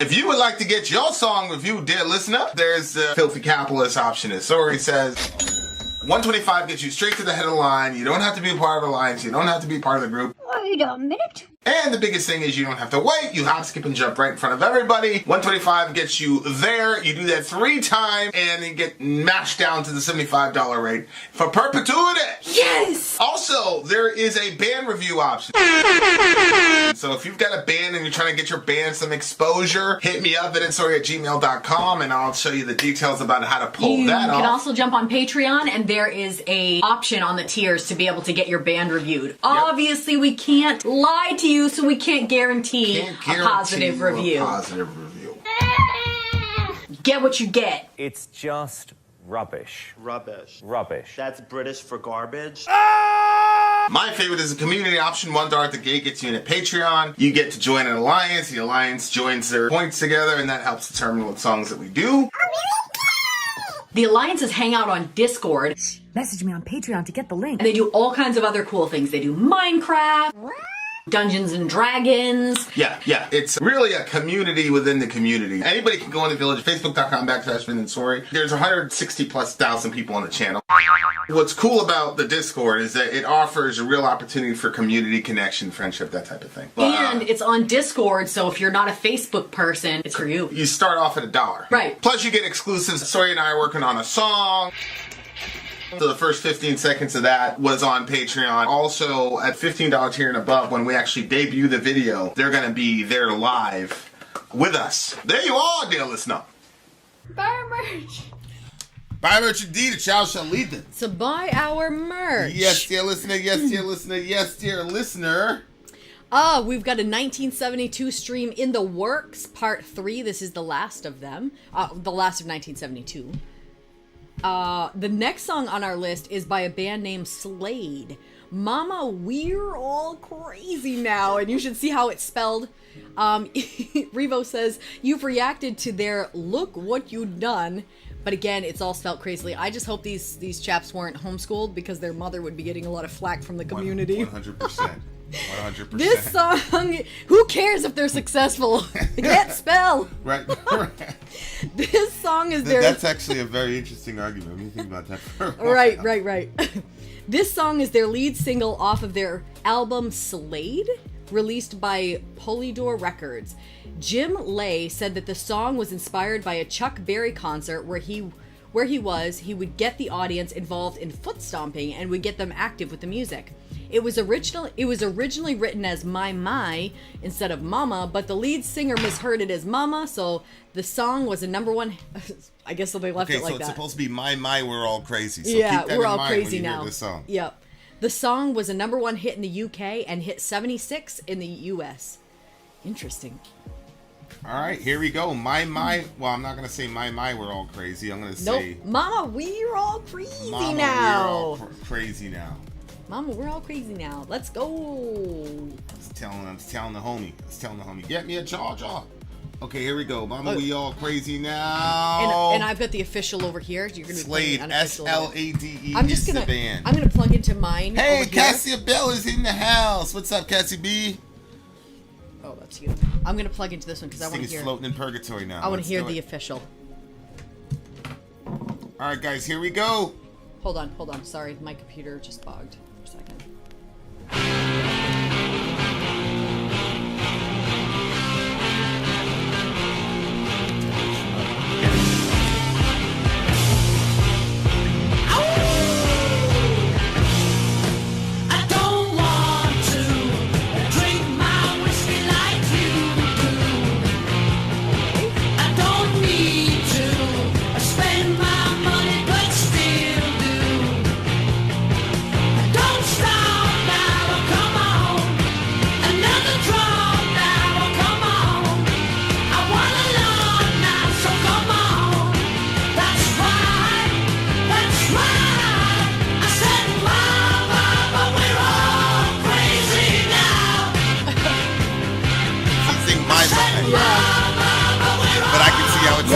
If you would like to get your song reviewed, dear listener, there's the filthy capitalist option. As Sori says, $125 gets you straight to the head of the line. You don't have to be a part of the alliance. You don't have to be part of the group. Wait a minute. And the biggest thing is you don't have to wait. You hop, skip, and jump right in front of everybody. $125 gets you there. You do that 3 times, and you get mashed down to the $75 rate for perpetuity. Yes! Also, there is a band review option. So if you've got a band and you're trying to get your band some exposure, hit me up at vinsori@gmail.com, and I'll show you the details about how to pull that off. You can also jump on Patreon, and there is a option on the tiers to be able to get your band reviewed. Yep. Obviously, we can't lie to you, so we can't guarantee a positive review. Get what you get. It's just rubbish. Rubbish. Rubbish. That's British for garbage. My favorite is the community option. $1 at the gate gets you in at Patreon. You get to join an alliance. The alliance joins their points together, and that helps determine what songs that we do. The alliances hang out on Discord. Message me on Patreon to get the link. And they do all kinds of other cool things. They do Minecraft, Dungeons and Dragons. Yeah. It's really a community within the community. Anybody can go on the village, facebook.com/Vin and Sori. There's 160,000+ people on the channel. What's cool about the Discord is that it offers a real opportunity for community connection, friendship, that type of thing. And it's on Discord, so if you're not a Facebook person, it's for you. You start off at $1. Right. Plus you get exclusives. Sori and I are working on a song. So the first 15 seconds of that was on Patreon. Also, at $15 tier and above, when we actually debut the video, they're going to be there live with us. There you are, dear listener. Buy merch. Buy merch indeed, a child shall lead them. So buy our merch. Yes, dear listener. Yes, dear listener. Yes, dear listener. We've got a 1972 stream in the works, part 3. This is the last of them. The last of 1972. The next song on our list is by a band named Slade. Mama, we're all crazy now. And you should see how it's spelled. Revo says, you've reacted to their look what you've done. But again, it's all spelled crazily. I just hope these chaps weren't homeschooled, because their mother would be getting a lot of flack from the community. 100%. 100%. This song, who cares if they're successful? They can't spell. Right. This song is their... That's actually a very interesting argument when you think about that for a while. Right. This song is their lead single off of their album Slade, released by Polydor Records. Jim Lay said that the song was inspired by a Chuck Berry concert where he would get the audience involved in foot stomping and would get them active with the music. It was originally written as My instead of Mama, but the lead singer misheard it as Mama, so the song was a #1. I guess so they left it like that. Okay, so it's supposed to be My, we're all crazy. So yeah, keep that we're in all mind crazy when you now. hear This song. Yep. The song was a #1 hit in the UK and hit 76 in the US. Interesting. All right, here we go. My. Well, I'm not gonna say My, we're all crazy. I'm gonna say Mama, we're all crazy Mama, now. We're all crazy now. Mama, we're all crazy now. Let's go. I was telling the homie. Get me a jaw. Okay, here we go. Mama, we all crazy now. And I've got the official over here. You're gonna Slade, S-L-A-D-E. I'm gonna plug into mine. Hey, Cassia Bell is in the house. What's up, Cassie B? Oh, that's you. I'm gonna plug into this one because I want to hear. Floating in purgatory now. I want to hear the official. All right, guys, here we go. Hold on. Sorry, my computer just bogged for a second. But I can see how it's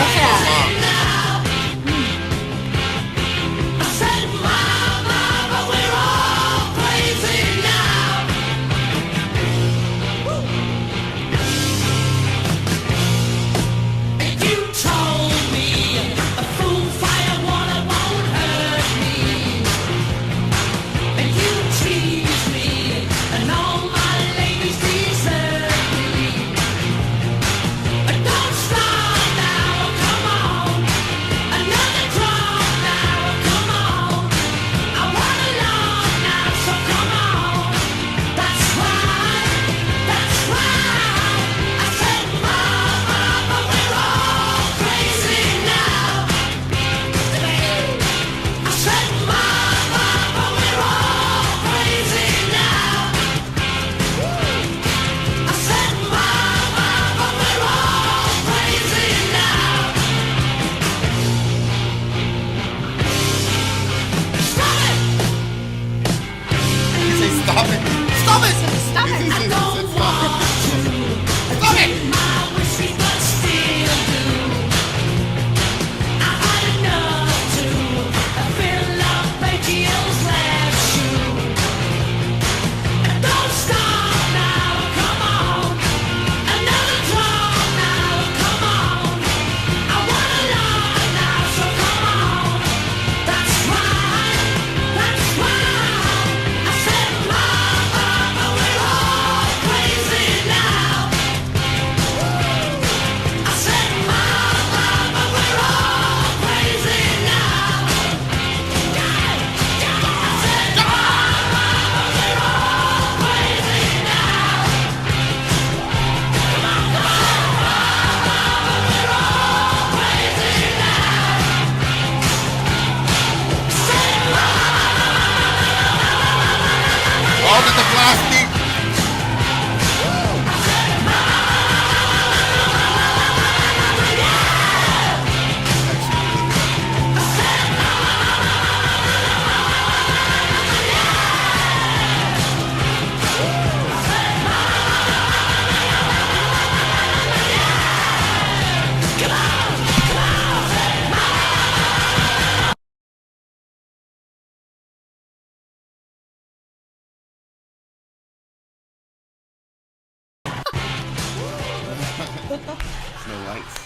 with no lights.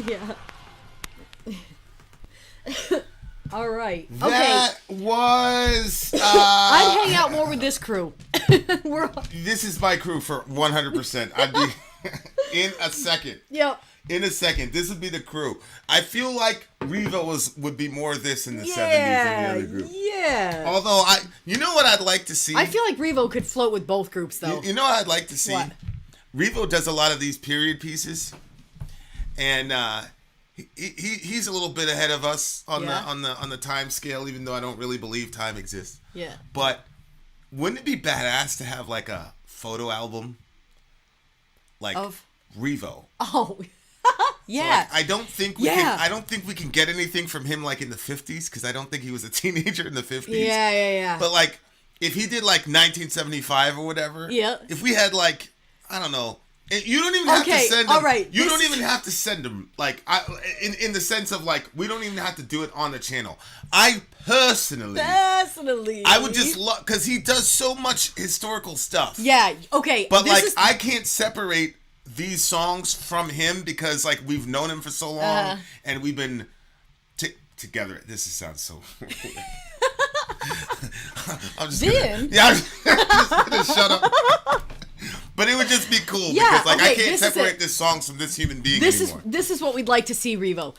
Yeah. All right. Okay. That was. I'd hang out more with this crew. This is my crew for 100%. I'd be in a second. Yep. In a second. This would be the crew. I feel like Revo would be more of this in the 70s than the other group. Yeah. Although, you know what I'd like to see? I feel like Revo could float with both groups, though. You know what I'd like to see? What? Revo does a lot of these period pieces. And he's a little bit ahead of us on the time scale, even though I don't really believe time exists. Yeah. But wouldn't it be badass to have like a photo album like of Revo? Oh. Yeah. So, like, I don't think we can get anything from him like in the 50s, because I don't think he was a teenager in the 50s. Yeah. But like if he did like 1975 or whatever, if we had like, I don't know, you don't even have to send him. All right. You don't even have to send him, like, in the sense of like, we don't even have to do it on the channel. I personally, I would just love, because he does so much historical stuff. Yeah. Okay. But like, I can't separate these songs from him, because like we've known him for so long and we've been together. This sounds so weird. I'm just gonna shut up. But it would just be cool, because like I can't separate this song from this human being anymore. This is what we'd like to see, Revo.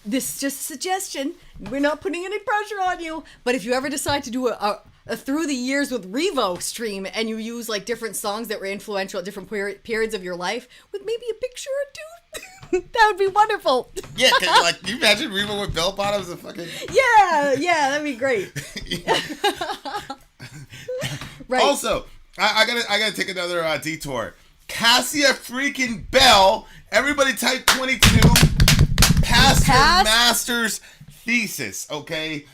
This is just a suggestion. We're not putting any pressure on you. But if you ever decide to do a through the years with Revo stream, and you use like different songs that were influential at different periods of your life, with maybe a picture or two, that would be wonderful. Yeah, like, you imagine Revo with bell bottoms and fucking. Yeah, that'd be great. Right. Also, I gotta take another detour. Cassia freaking Bell. Everybody type 22. Pass her master's thesis. Okay.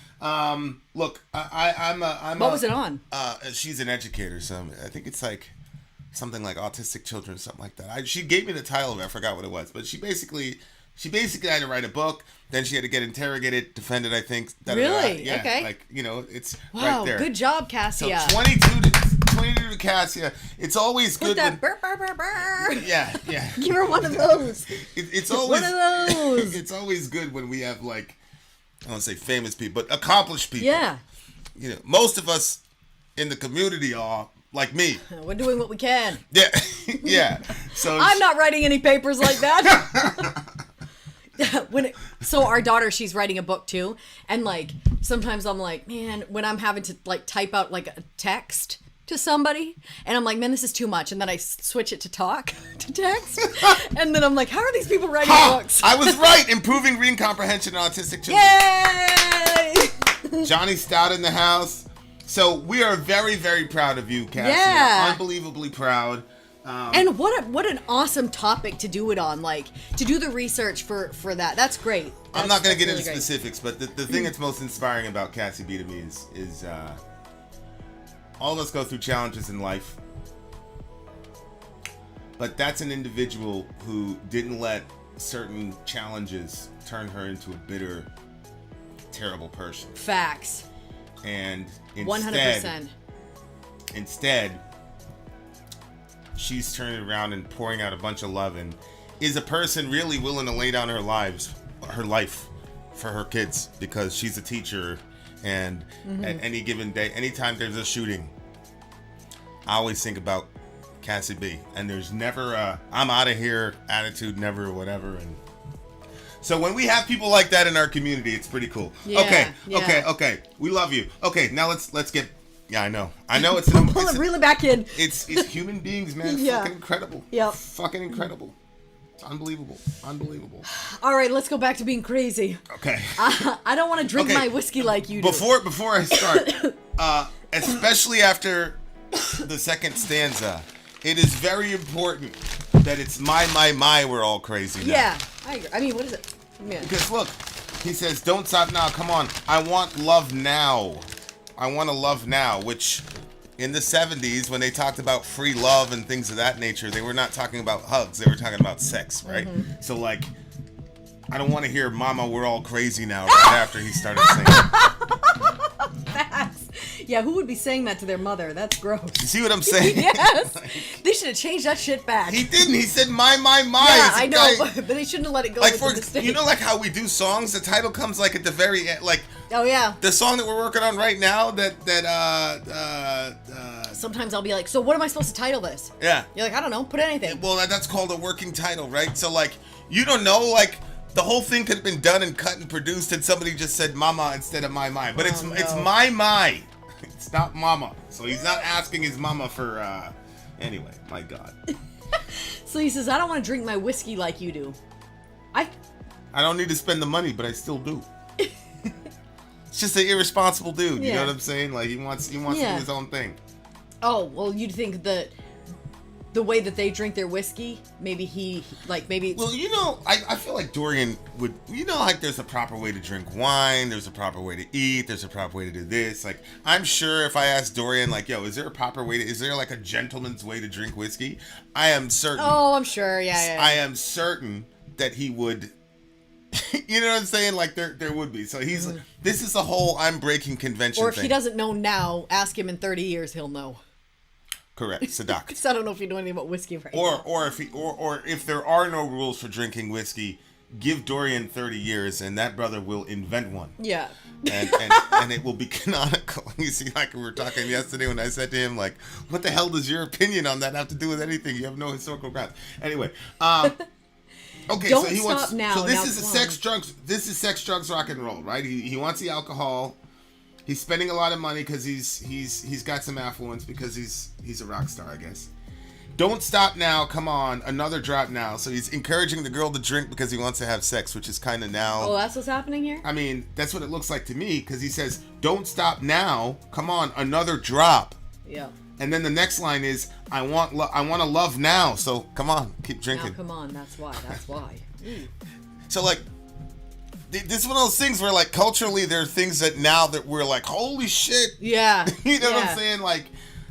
Look, I'm what was it on? She's an educator, so I think it's like something like autistic children, something like that. She gave me the title of it. I forgot what it was, but she basically had to write a book. Then she had to get interrogated, defended, I think. Really? Yeah, okay. Like, it's wow, right there. Good job, Cassia. So 22 to Cassia. It's always Put good. That burr, burr, burr, burr. Yeah. Give her one of those. It's always one of those. It's always good when we have, like, I don't want to say famous people, but accomplished people. Yeah. Most of us in the community are like me. We're doing what we can. Yeah. Yeah. So I'm not writing any papers like that. So our daughter, she's writing a book too, and like sometimes I'm like, man, when I'm having to like type out like a text to somebody, and I'm like, man, this is too much, and then I switch it to talk to text, and then I'm like, how are these people writing books? I was right. Improving reading comprehension in autistic children. Yay! Johnny Stout in the house. So we are very, very proud of you, Cassie. Yeah. Unbelievably proud. And what an awesome topic to do it on, like to do the research for that. That's great. I'm not going to get really into specifics, but the thing that's most inspiring about Cassie B to me is all of us go through challenges in life, but that's an individual who didn't let certain challenges turn her into a bitter, terrible person. Facts. And 100%. Instead, she's turning around and pouring out a bunch of love, and is a person really willing to lay down her life for her kids, because she's a teacher, and at any given day, anytime there's a shooting, I always think about Cassie B, and there's never a I'm out of here attitude, never or whatever. And so when we have people like that in our community, it's pretty cool. Okay. We love you. Okay, now let's get. Yeah, I know. It's pull it really back in. It's human beings, man. Yeah. Fucking incredible. Yep. Fucking incredible. It's unbelievable. All right, let's go back to being crazy. Okay. I don't want to drink my whiskey like you do. Before I start, especially after the second stanza, it is very important that it's my, we're all crazy now. Yeah, I agree. I mean, what is it? Yeah. Because look, he says, don't stop now, come on. I want love now. I want to love now, which in the 70s, when they talked about free love and things of that nature, they were not talking about hugs. They were talking about sex, right? So, like, I don't want to hear Mama, we're all crazy now right after he started singing. Facts. Yeah, who would be saying that to their mother? That's gross. You see what I'm saying? Yes. They should have changed that shit back. He didn't. He said my. Yeah, It's a I know, guy- but they shouldn't have let it go like with for the mistake. you know, like how we do songs, the title comes like at the very end. Like Oh yeah. the song that we're working on right now. Sometimes I'll be like, so what am I supposed to title this? Yeah. You're like, I don't know. Put anything. Well, that's called a working title, right? So like you don't know, like the whole thing could have been done and cut and produced, and somebody just said "mama" instead of "my." But it's no. my. It's not "mama." So he's not asking his mama for. Anyway, my God. So he says, I don't want to drink my whiskey like you do. I don't need to spend the money, but I still do. It's just an irresponsible dude. You Yeah. know what I'm saying? Like he wants to do his own thing. Oh, well, you'd think that the way that they drink their whiskey, maybe Well, you know, I feel like Dorian would, you know, like there's a proper way to drink wine, there's a proper way to eat, there's a proper way to do this. Like, I'm sure if I asked Dorian, like, yo, is there a proper way is there like a gentleman's way to drink whiskey? I am certain. Oh, I'm sure. Yeah. I am certain that he would, you know what I'm saying? Like, there would be. So he's, this is the whole I'm breaking convention Or if thing. he doesn't know now, ask him in 30 years, he'll know. Correct, Sadak. Because I don't know if you know anything about whiskey right now. Or if there are no rules for drinking whiskey, give Dorian 30 years and that brother will invent one. Yeah. And it will be canonical. You see, like we were talking yesterday when I said to him, like, what the hell does your opinion on that have to do with anything? You have no historical grounds. Anyway, okay, Don't so he stop wants. now. So this Now is come sex, on. drugs. This is sex, drugs, rock and roll, right? He wants the alcohol. He's spending a lot of money because he's got some affluence because he's a rock star, I guess. Don't stop now, come on, another drop now. So he's encouraging the girl to drink because he wants to have sex, which is kind of now. Oh, that's what's happening here? I mean, that's what it looks like to me because he says, "Don't stop now, come on, another drop." Yeah. And then the next line is, "I want to love now." So come on, keep Now, drinking. come on. That's why. So like. This is one of those things where, like, culturally, there are things that now that we're like, holy shit. Yeah. You know what I'm saying? Like,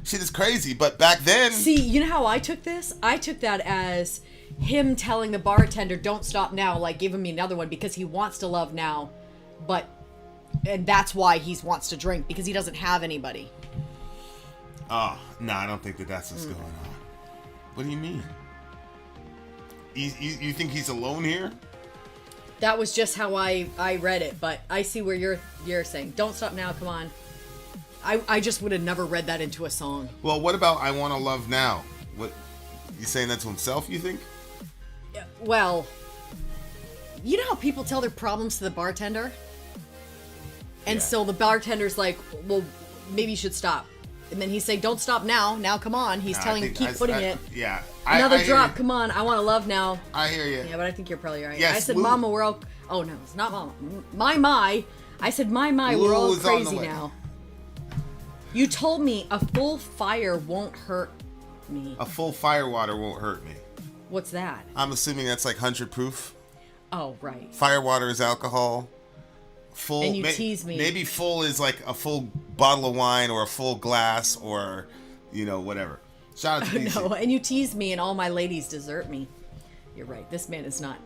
shit is crazy. But back then... See, you know how I took this? I took that as him telling the bartender, don't stop now, like, giving me another one because he wants to love now. And that's why he wants to drink, because he doesn't have anybody. Oh, no, I don't think that's what's going on. What do you mean? You think he's alone here? That was just how I read it, but I see where you're saying, don't stop now, come on. I just would have never read that into a song. Well, what about I Want to Love Now? What, you saying that to himself, you think? Well, you know how people tell their problems to the bartender? And Yeah. so the bartender's like, well, maybe you should stop. And then he's saying, don't stop now, come on. He's telling him, keep putting it. Yeah. Another I drop, come on, I want to love now. I hear you. Yeah, but I think you're probably right. Yes, I said, Lou. Mama, we're all... Oh, no, it's not Mama. My. I said, my, we're all Lou is on the crazy way. now. You told me a full fire won't hurt me. A full fire water won't hurt me. What's that? I'm assuming that's like 100 proof. Oh, right. Fire water is alcohol. Full. And you tease me. Maybe full is like a full bottle of wine or a full glass or, you know, whatever. Shout out to DC. No, and you tease me and all my ladies desert me. You're right. This man is not...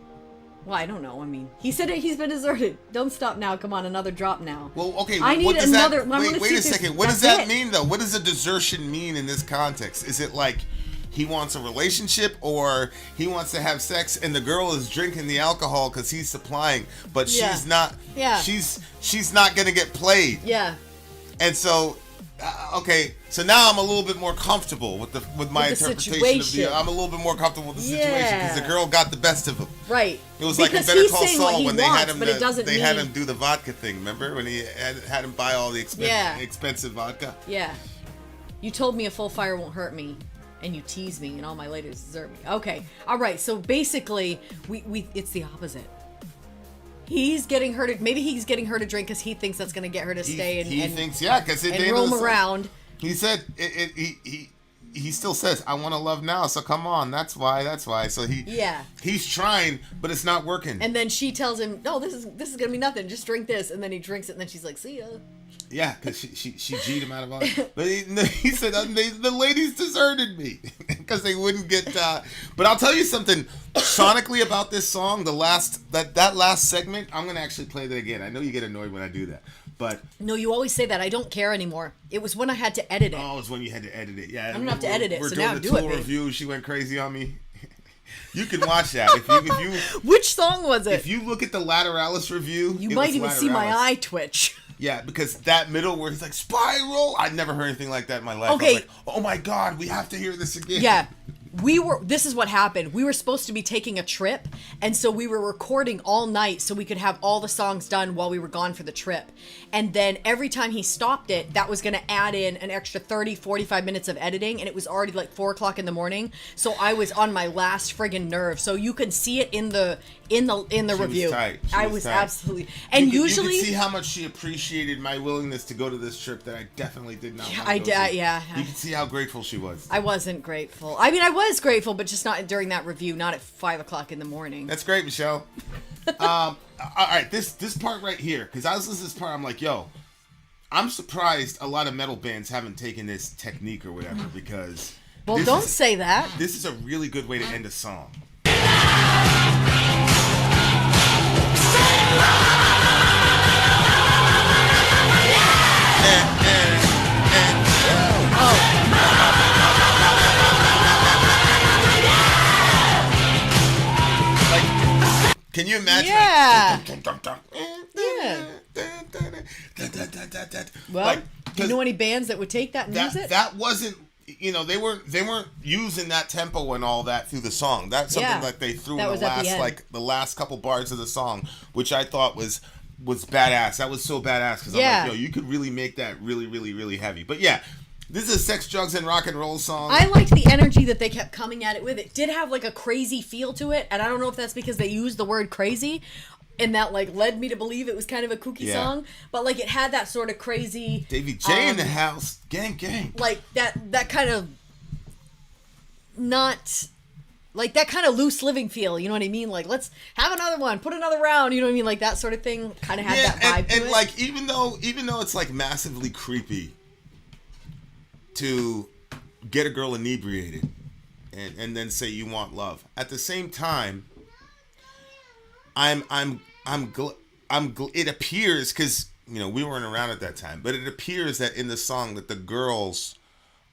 Well, I don't know. I mean, he said it, he's been deserted. Don't stop now. Come on, another drop now. Well, okay. I need what does another... That, I wanna wait see a if there's- second. What does that's that it. mean, though? What does a desertion mean in this context? Is it like he wants a relationship or he wants to have sex and the girl is drinking the alcohol because he's supplying, but Yeah. she's not... Yeah. She's not going to get played. Yeah. And so... okay, so now I'm a little bit more comfortable with my With the interpretation situation. of the. I'm a little bit more comfortable with the situation because the Yeah. girl got the best of him. Right. It was Because like in Better he's Call saying what Saul he when they wants, had him. but it doesn't they had mean- him do the vodka thing. Remember when he had him buy all the Yeah. expensive vodka? Yeah. You told me a full fire won't hurt me, and you tease me, and all my ladies desert me. Okay. All right. So basically, we it's the opposite. He's getting her to... Maybe he's getting her to drink because he thinks that's going to get her to stay and... He and thinks because and roam around. He said he still says I want to love now, so come on, that's why. So he's trying, but it's not working. And then she tells him, no, this is gonna be nothing, just drink this. And then he drinks it, and then she's like, see ya. Yeah, because she G'd him out of all. But he said the ladies deserted me because they wouldn't get. But I'll tell you something sonically about this song. That last segment, I'm gonna actually play that again. I know you get annoyed when I do that. But No, you always say that. I don't care anymore. It was when I had to edit it. oh, it's when you had to edit it. Yeah, I'm gonna have to edit it, We're so doing now the do it, tool babe. review. She went crazy on me. You can watch that if you Which song was it? if you look at the Lateralis review. You it might was even see my Lateralis. eye twitch. Yeah, because that middle where he's like spiral. I'd never heard anything like that in my life. Okay. I was like, oh my god, we have to hear this again. Yeah. This is what happened. We were supposed to be taking a trip, and so we were recording all night so we could have all the songs done while we were gone for the trip. And then every time he stopped it, that was going to add in an extra 30, 45 minutes of editing, and it was already like 4 o'clock in the morning. So I was on my last friggin' nerve. So you can see it in the review. Was tight. I was tight. absolutely. And you usually could see how much she appreciated my willingness to go to this trip that I definitely did not. I did. did. Yeah. You can see how grateful she was. I wasn't grateful. I mean, I was grateful, but just not during that review, not at 5 o'clock in the morning. That's great, Michelle. All right, this part right here, because I was listening to this part, I'm like, yo, I'm surprised a lot of metal bands haven't taken this technique or whatever, because Well, this don't is- say that. This is a really good way to end a song. Can you imagine? Yeah. Yeah. Well, do you know any bands that would take that and use it? That wasn't, they weren't using that tempo and all that through the song. That's something Yeah. that they threw That in was the at the last end. the last couple bars of the song, which I thought was badass. That was so badass because Yeah. I'm like, yo, you could really make that really, really, really heavy. But yeah, this is a sex, drugs, and rock and roll song. I liked the energy that they kept coming at it with. It did have like a crazy feel to it, and I don't know if that's because they used the word crazy, and that like led me to believe it was kind of a kooky Yeah. song. But like it had that sort of crazy, Davey J in the house, gang. like that kind of not. Like that kind of loose living feel, you know what I mean? Like, let's have another one, put another round, you know what I mean? Like that sort of thing kind of had that vibe to and it. like even though it's like massively creepy to get a girl inebriated and then say you want love, at the same time, it appears, because we weren't around at that time, but it appears that in the song that the girls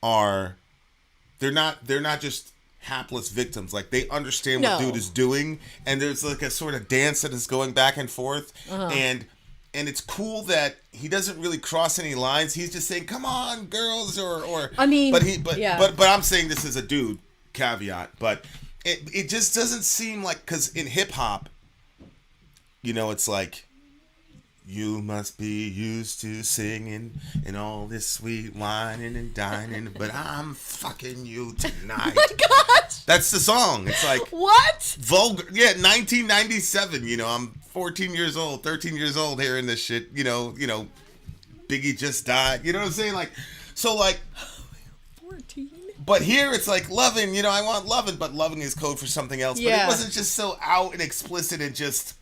they're not just hapless victims. Like they understand what No. dude is doing, and there's like a sort of dance that is going back and forth, and it's cool that he doesn't really cross any lines. He's just saying, "Come on, girls," or I mean, but I'm saying this as a dude caveat, but it just doesn't seem like, because in hip hop, it's like, you must be used to singing and all this sweet whining and dining, but I'm fucking you tonight. Oh my gosh! That's the song. It's like What? vulgar. Yeah, 1997. I'm 14 years old, 13 years old hearing this shit. Biggie just died. You know what I'm saying? Like, so like. 14. But here it's like loving. I want loving, but loving is code for something else. But Yeah. it wasn't just so out and explicit and just.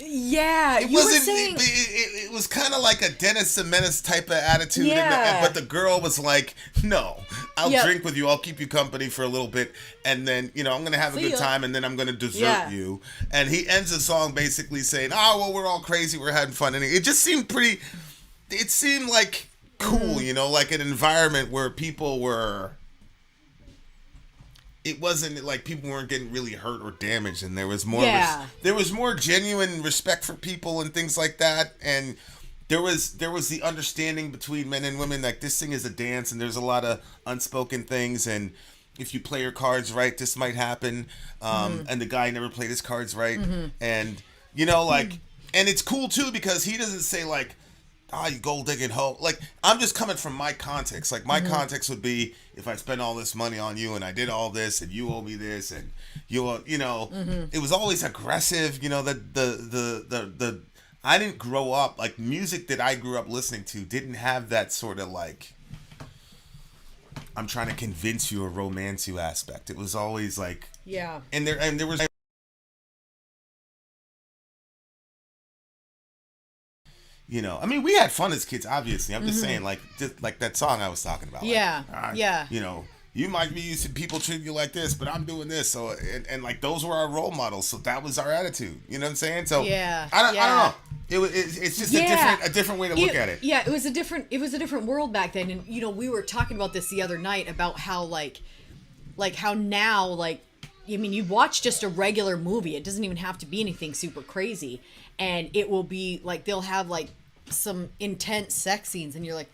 Yeah, It you wasn't. were saying. It was kind of like a Dennis the Menace type of attitude, Yeah. but the girl was like, "No, I'll Yep. drink with you. I'll keep you company for a little bit, and then I'm gonna have a See good ya. time, and then I'm gonna desert Yeah. you." And he ends the song basically saying, "Oh well, we're all crazy. We're having fun," and it just seemed pretty. It seemed like cool, like an environment where people were. It wasn't like people weren't getting really hurt or damaged, and there was more. Yeah. There was more genuine respect for people and things like that, and there was the understanding between men and women. Like, this thing is a dance, and there's a lot of unspoken things, and if you play your cards right, this might happen. And the guy never played his cards right, and and it's cool too because he doesn't say like, you gold digging hoe. Like, I'm just coming from my context. Like, my context would be, if I spend all this money on you and I did all this and you owe me this and it was always aggressive. The I didn't grow up, like, music that I grew up listening to didn't have that sort of like, I'm trying to convince you or romance you aspect. It was always like, Yeah. and there was. I mean, we had fun as kids, obviously. I'm just saying, like that song I was talking about. Yeah, like, yeah. You might be used to people treating you like this, but I'm doing this. So, and like, those were our role models. So that was our attitude. You know what I'm saying? So, Yeah, I don't know. It's just a different way to look at it. Yeah, it was a different world back then, and we were talking about this the other night about how how now you watch just a regular movie. It doesn't even have to be anything super crazy, and it will be they'll have some intense sex scenes, and you're like,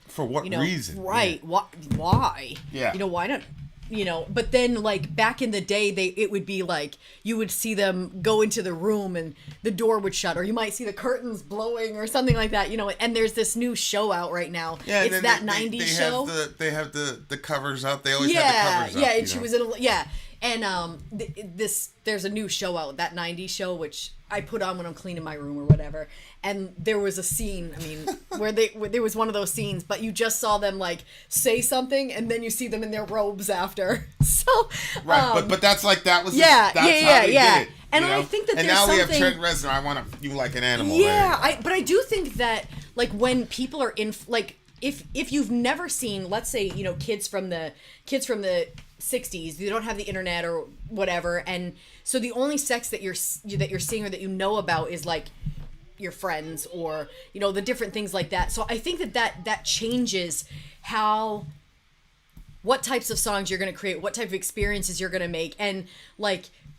for what reason? Right? Yeah. Why? Yeah. Why not? But then back in the day, it would be you would see them go into the room and the door would shut, or you might see the curtains blowing or something like that. And there's this new show out right now. Yeah, it's that '90s show. They have the covers up. They always have the covers up. Yeah, and she was in and there's a new show out, that '90s show, which I put on when I'm cleaning my room or whatever. And there was a scene, where there was one of those scenes, but you just saw them say something, and then you see them in their robes after. So right, but that's that was how they did it. And I think that and there's now something, we have Trent Reznor. I want you like an animal. Yeah, but I do think that when people are in if you've never seen, let's say kids from the 60s, you don't have the internet or whatever, and so the only sex that you're seeing or that about is your friends or the different things like that. So I think that changes what types of songs you're going to create, what type of experiences you're going to make, and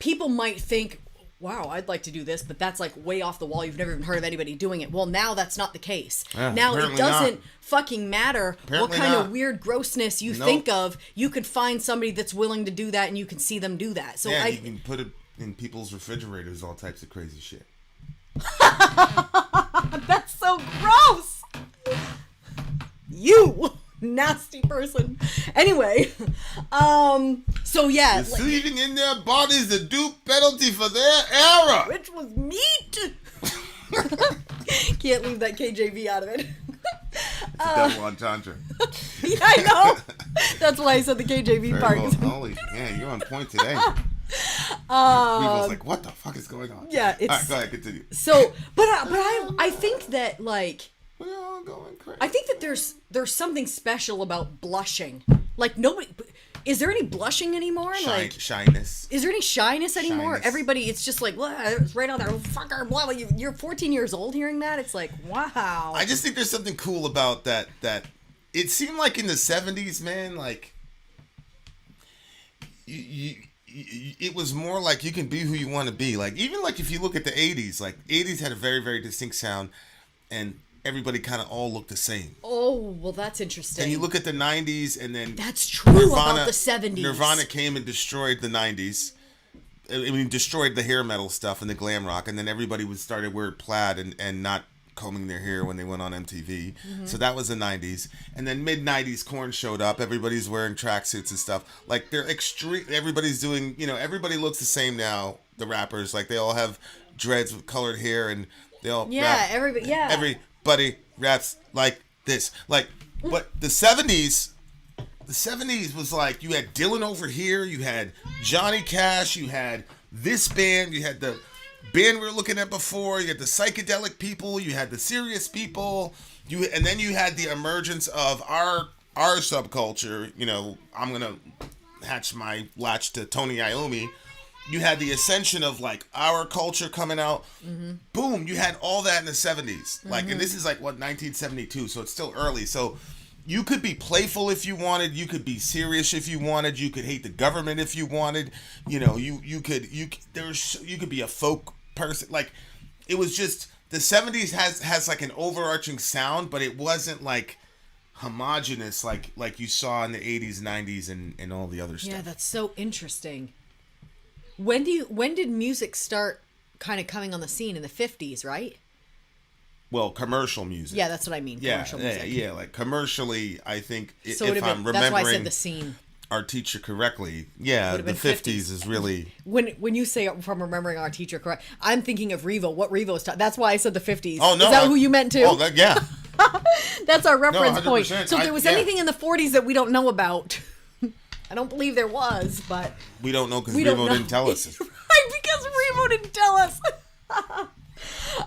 people might think, wow, I'd like to do this, but that's way off the wall. You've never even heard of anybody doing it. Well, now that's not the case. Now it doesn't fucking matter what kind of weird grossness you think of. You could find somebody that's willing to do that, and you can see them do that. So you can put it in people's refrigerators, all types of crazy shit. That's so gross. You nasty person. Anyway, so yeah, receiving in their bodies the due penalty for their error, which was meat. Can't leave that KJV out of it. Double entendre. Yeah, I know. That's why I said the KJV part. Holy, yeah, you're on point today. People's like, what the fuck is going on? Yeah, it's... All right, go ahead, continue. So, but I think that we're all going crazy. I think that there's something special about blushing. Nobody... Is there any blushing anymore? Shyness. Is there any shyness anymore? Shyness. Everybody, it's just it's right on there. Oh, fucker, blah, blah. You're 14 years old hearing that? It's wow. I just think there's something cool about that it seemed in the 70s, man, it was more you can be who you want to be. Even if you look at the 80s, 80s had a very, very distinct sound, and everybody kind of all looked the same. Oh, well, that's interesting. And you look at the 90s, and then that's true about the 70s. Nirvana came and destroyed the 90s. Destroyed the hair metal stuff and the glam rock, and then everybody started wearing plaid and not combing their hair when they went on MTV. Mm-hmm. So that was the 90s. And then mid-90s, Korn showed up. Everybody's wearing tracksuits and stuff. They're extreme. Everybody's doing, everybody looks the same now, the rappers. They all have dreads with colored hair, and they all rap. Everybody raps like this. But the 70s was you had Dylan over here, you had Johnny Cash, you had this band, you had the band we were looking at before, you had the psychedelic people, you had the serious people, and then you had the emergence of our subculture. I'm gonna latch to Tony Iommi. You had the ascension of our culture coming out. Mm-hmm. Boom, you had all that in the 70s. And this is 1972, so it's still early. So you could be playful if you wanted, you could be serious if you wanted, you could hate the government if you wanted. You could be a folk person. It was just the 70s has an overarching sound, but it wasn't homogenous like you saw in the 80s, 90s, and all the other stuff. Yeah, that's so interesting. When did music start kind of coming on the scene? In the 50s, right? Well, commercial music. Yeah, that's what I mean. Commercial music. Yeah, commercially, I think so if I'm remembering, that's why I said the scene. Our teacher correctly. Yeah, the 50s is really... When you say from remembering our teacher correct, I'm thinking of Revo. What Revo's taught. That's why I said the 50s. Oh, no. Is that who you meant too? Oh, yeah. That's our reference point. 100%. So if there was anything in the 40s that we don't know about... I don't believe there was, but... We don't know because Revo didn't tell us. Right, because Revo didn't tell us.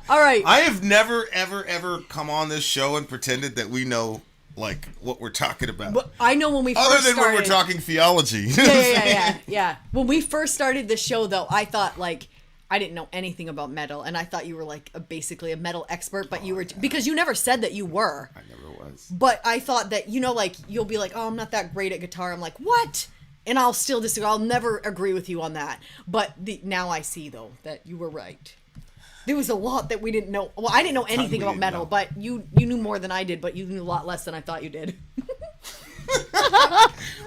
All right. I have never, ever, ever come on this show and pretended that we know, what we're talking about. But I know when we first started... Other than when we're talking theology. Yeah. When we first started the show, though, I thought, I didn't know anything about metal, and I thought you were like basically a metal expert, but you were because you never said that you were. I never was. But I thought that, you know, like you'll be like, oh, I'm not that great at guitar. I'm like, what? And I'll still disagree. I'll never agree with you on that. But now I see though that you were right. There was a lot that we didn't know. Well, I didn't know anything about metal, but you knew more than I did, but you knew a lot less than I thought you did.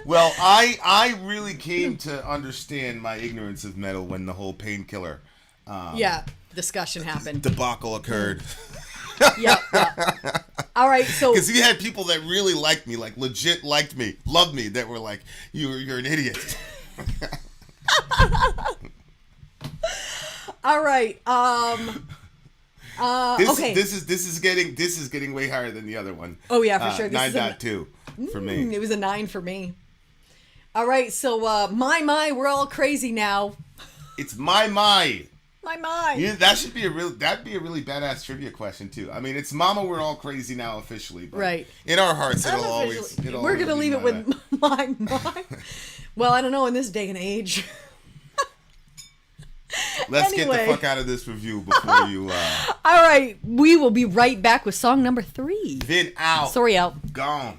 Well, I really came to understand my ignorance of metal when the whole Painkiller discussion happened. debacle occurred. Yeah. All right, so Because you had people that really liked me, like legit liked me, loved me, that were like, you're an idiot. all right. Okay. This is getting way higher than the other one. Oh yeah, for sure. This 9.2 for me. It was a 9 for me. All right, so my, we're all crazy now. It's My. Yeah, that'd be a really badass trivia question too. I mean, it's Mama, we're all crazy now officially, but Right. in our hearts it'll We're always gonna be leave it my. with my. Well, I don't know in this day and age. Let's get Anyway. the fuck out of this review before you. All right, we will be right back with song number 3. Vin out. Sorry out. Gone.